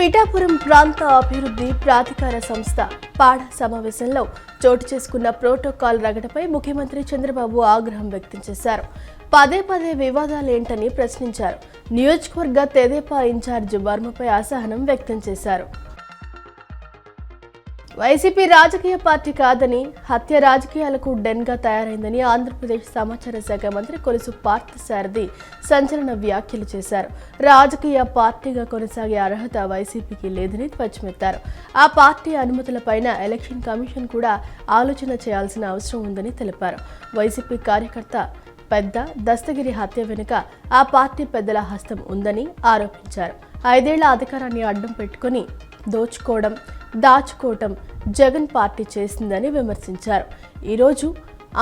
పిఠాపురం ప్రాంత అభివృద్ధి ప్రాధికార సంస్థ పాడ సమావేశంలో చోటు చేసుకున్న ప్రోటోకాల్ రగడపై ముఖ్యమంత్రి చంద్రబాబు ఆగ్రహం వ్యక్తం చేశారు. పదే పదే వివాదాలేంటని ప్రశ్నించారు. నియోజకవర్గ తెదేపా ఇన్ఛార్జ్ వర్మపై అసహనం వ్యక్తం చేశారు. వైసీపీ రాజకీయ పార్టీ కాదని, హత్య రాజకీయాలకు డెన్గా తయారైందని ఆంధ్రప్రదేశ్ సమాచార శాఖ మంత్రి కొలుసు పార్థసారథి సంచలన వ్యాఖ్యలు చేశారు. రాజకీయ పార్టీగా కొనసాగే అర్హత వైసీపీకి లేదని ధ్వజమెత్తారు. ఆ పార్టీ అనుమతులపైన ఎలక్షన్ కమిషన్ కూడా ఆలోచన చేయాల్సిన అవసరం ఉందని తెలిపారు. వైసీపీ కార్యకర్త పెద్ద దస్తగిరి హత్య వెనుక ఆ పార్టీ పెద్దల హస్తం ఉందని ఆరోపించారు. 5 ఏళ్ల అధికారాన్ని అడ్డం పెట్టుకుని దాచుకోవటం జగన్ పార్టీ చేసిందని విమర్శించారు. ఈరోజు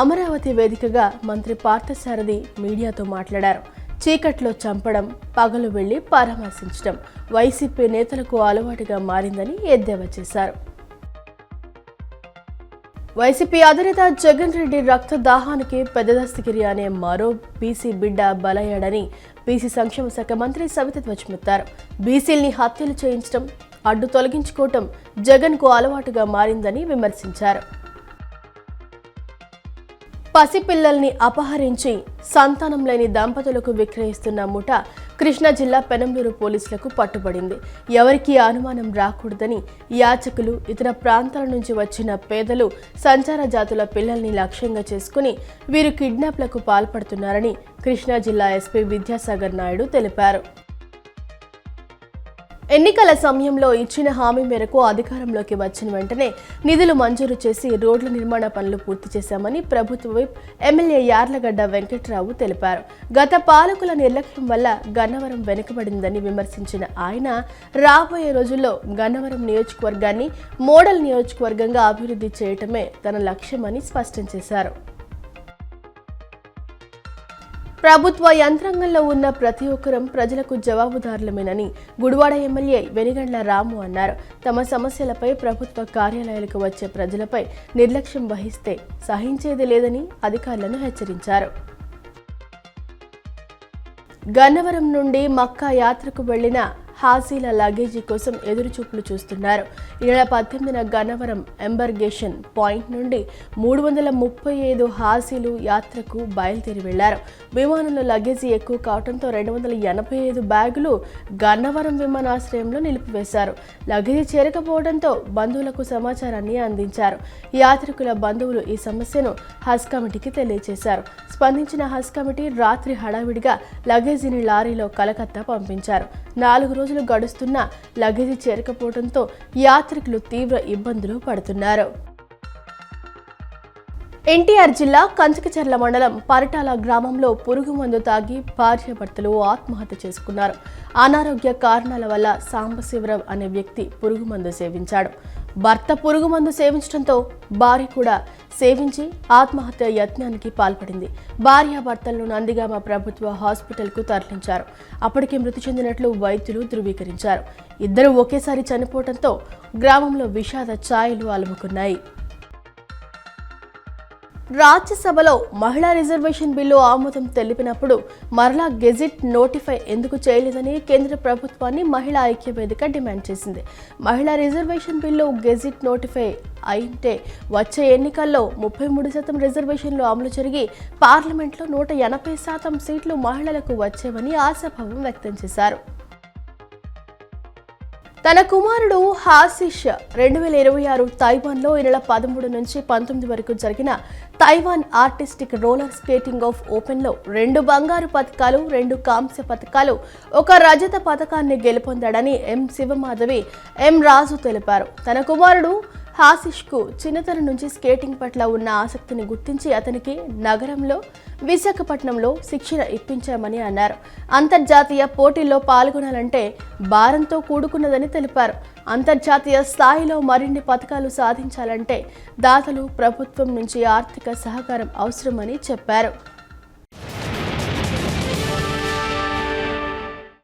అమరావతి వేదికగా మంత్రి పార్థసారథి మీడియాతో మాట్లాడారు. చీకట్లో చంపడం, పగలు వెళ్లి పరామర్శించడం వైసీపీ నేతలకు అలవాటుగా మారిందని ఎద్దేవా చేశారు. వైసీపీ అధినేత జగన్ రెడ్డి రక్త దాహానికి పెద్ద దస్తగిరి అనే మరో బీసీ బిడ్డ బలయ్యాడని బీసీ సంక్షేమ శాఖ మంత్రి సవిత ధ్వజమెత్తారు. బీసీల్ని హత్యలు చేయించడం, అడ్డు తొలగించుకోవటం జగన్కు అలవాటుగా మారిందని విమర్శించారు. పసిపిల్లల్ని అపహరించి సంతానం లేని దంపతులకు విక్రయిస్తున్న ముఠా కృష్ణా జిల్లా పెనంలూరు పోలీసులకు పట్టుబడింది. ఎవరికీ అనుమానం రాకూడదని యాచకులు, ఇతర ప్రాంతాల నుంచి వచ్చిన పేదలు, సంచార జాతుల పిల్లల్ని లక్ష్యంగా చేసుకుని వీరు కిడ్నాప్లకు పాల్పడుతున్నారని కృష్ణా జిల్లా ఎస్పీ విద్యాసాగర్ నాయుడు తెలిపారు. ఎన్నికల సమయంలో ఇచ్చిన హామీ మేరకు అధికారంలోకి వచ్చిన వెంటనే నిధులు మంజూరు చేసి రోడ్ల నిర్మాణ పనులు పూర్తి చేశామని ప్రభుత్వ విప్ ఎమ్మెల్యే యార్లగడ్డ వెంకట్రావు తెలిపారు. గత పాలకుల నిర్లక్ష్యం వల్ల గన్నవరం వెనుకబడిందని విమర్శించిన ఆయన రాబోయే రోజుల్లో గన్నవరం నియోజకవర్గాన్ని మోడల్ నియోజకవర్గంగా అభివృద్ధి చేయటమే తన లక్ష్యమని స్పష్టం చేశారు. ప్రభుత్వ యంత్రాంగంలో ఉన్న ప్రతి ఒక్కరం ప్రజలకు జవాబుదారులమేనని గుడివాడ ఎమ్మెల్యే వెనిగండ్ల రాము అన్నారు. తమ సమస్యలపై ప్రభుత్వ కార్యాలయాలకు వచ్చే ప్రజలపై నిర్లక్ష్యం వహిస్తే సహించేది లేదని అధికారులను హెచ్చరించారు. గన్నవరం నుండి మక్కా యాత్రకు వెళ్లిన హాజీల లగేజీ కోసం ఎదురుచూపులు చూస్తున్నారు. ఈ నెల 18న గన్నవరం ఎంబర్గేషన్ పాయింట్ నుండి 335 హాజీలు యాత్రకు బయలుదేరి వెళ్లారు. విమానంలో లగేజీ ఎక్కువ కావడంతో 285 బ్యాగులు గన్నవరం విమానాశ్రయంలో నిలిపివేశారు. లగేజీ చేరకపోవడంతో బంధువులకు సమాచారాన్ని అందించారు. యాత్రికుల బంధువులు ఈ సమస్యను హజ్ కమిటీకి తెలియజేశారు. స్పందించిన హజ్ కమిటీ రాత్రి హడావిడిగా లగేజీని లారీలో కలకత్తా పంపించారు. 4 రోజులు గడుస్తున్నా లగేజీ చేరకపోవడంతో యాత్రికులు తీవ్ర ఇబ్బందులు పడుతున్నారు. ఎన్టీఆర్ జిల్లా కంచకచర్ల మండలం పరిటాల గ్రామంలో పురుగు మందు తాగి భార్యాభర్తలు ఆత్మహత్య చేసుకున్నారు. అనారోగ్య కారణాల వల్ల సాంబశివరావు అనే వ్యక్తి పురుగు మందు సేవించాడు. భర్త పురుగు మందు సేవించడంతో భార్య కూడా సేవించి ఆత్మహత్య యత్నానికి పాల్పడింది. భార్యాభర్తలను నందిగామ ప్రభుత్వ హాస్పిటల్కు తరలించారు. అప్పటికే మృతి చెందినట్లు వైద్యులు ధృవీకరించారు. ఇద్దరు ఒకేసారి చనిపోవడంతో గ్రామంలో విషాద ఛాయలు అలుముకున్నాయి. రాజ్యసభలో మహిళా రిజర్వేషన్ బిల్లు ఆమోదం తెలిపినప్పుడు మరలా గెజిట్ నోటిఫై ఎందుకు చేయలేదని కేంద్ర ప్రభుత్వాన్ని మహిళా ఐక్యవేదిక డిమాండ్ చేసింది. మహిళా రిజర్వేషన్ బిల్లు గెజిట్ నోటిఫై అయితే వచ్చే ఎన్నికల్లో 33% రిజర్వేషన్లు అమలు జరిగి పార్లమెంట్లో 180% సీట్లు మహిళలకు వచ్చేవని ఆశాభావం వ్యక్తం చేశారు. తన కుమారుడు హాసిష్ 2026 తైవాన్లో ఈ నెల 13 నుంచి 19 వరకు జరిగిన Taiwan artistic roller skating of ఓపెన్లో 2 బంగారు పతకాలు, 2 కాంస్య పతకాలు, 1 రజత పతకాన్ని గెలుపొందాడని ఎం శివమాధవి, ఎం రాజు తెలిపారు. తన కుమారుడు హాసిష్కు చిన్నతనం నుంచి స్కేటింగ్ పట్ల ఉన్న ఆసక్తిని గుర్తించి అతనికి నగరంలో విశాఖపట్నంలో శిక్షణ ఇప్పించామని అన్నారు. అంతర్జాతీయ పోటీల్లో పాల్గొనాలంటే భారంతో కూడుకున్నదని తెలిపారు. అంతర్జాతీయ స్థాయిలో మరిన్ని పతకాలు సాధించాలంటే దాతలు, ప్రభుత్వం నుంచి ఆర్థిక సహకారం అవసరమని చెప్పారు.